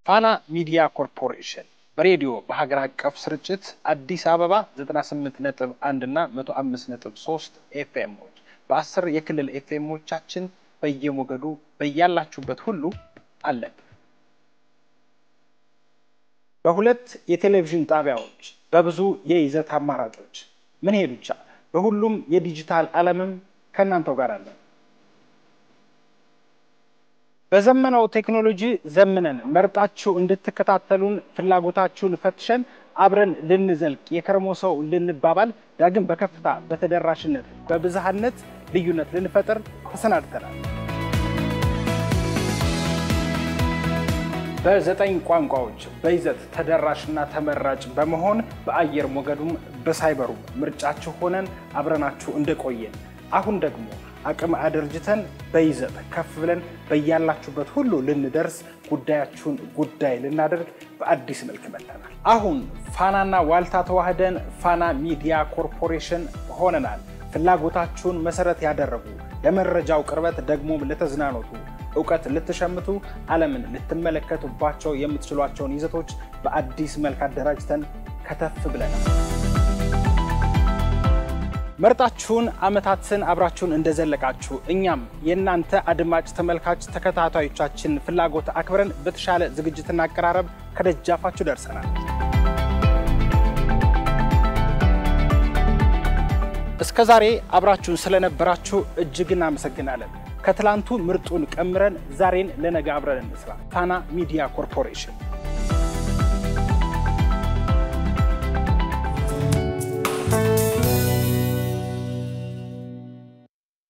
ፋና ሚዲያ ኮርፖሬሽን በሬዲዮ በሀገር አቀፍ ስርጭት አዲስ አበባ 98.1 እና 105.3 ኤፍኤሞች በ10 የክልል ኤፍኤሞቻችን በየሞገዱ በያላችሁበት ሁሉ አለ። በሁለት የቴሌቪዥን ጣቢያዎች በብዙ የይዘት አማራጮች ምን ሄዱቻ በሁሉም የዲጂታል ዓለምም ከናንተው ጋር አለ። በዘመናው ቴክኖሎጂ ዘመነን መርጣችሁ እንድትከታተሉን ፍላጎታችሁን ፈትሸን አብረን ልንዘልቅ የከርሞ ሰው ልንባባል ዳግም በከፍታ በተደራሽነት በብዛህነት ልዩነት ልንፈጥር ተሰናድተናል። በ9 ቋንቋዎች በይዘት ተደራሽና ተመራጭ በመሆን በአየር ሞገዱም በሳይበሩ ምርጫችሁ ሆነን አብረናችሁ እንደቆየን አሁን ደግሞ አቅም አደርጅተን በይዘት ከፍ ብለን በያላችሁበት ሁሉ ልንደርስ ጉዳያችሁን ጉዳይ ልናደርግ በአዲስ መልክ መጥተናል። አሁን ፋናና ዋልታ ተዋህደን ፋና ሚዲያ ኮርፖሬሽን ሆነናል። ፍላጎታችሁን መሰረት ያደረጉ ለመረጃው ቅርበት ደግሞ ለተዝናኖቱ ዕውቀት ልትሸምቱ ዓለምን ልትመለከቱባቸው የምትችሏቸውን ይዘቶች በአዲስ መልክ አደራጅተን ከተፍ ብለናል። መርጣችሁን አመታትን አብራችሁን እንደዘለቃችሁ እኛም የናንተ አድማጭ ተመልካች ተከታታዮቻችን ፍላጎት አክብረን በተሻለ ዝግጅትና አቀራረብ ከደጃፋችሁ ደርሰናል። እስከዛሬ አብራችሁን ስለነበራችሁ እጅግ እናመሰግናለን። ከትላንቱ ምርጡን ቀምረን ዛሬን ለነገ አብረን እንስራ። ፋና ሚዲያ ኮርፖሬሽን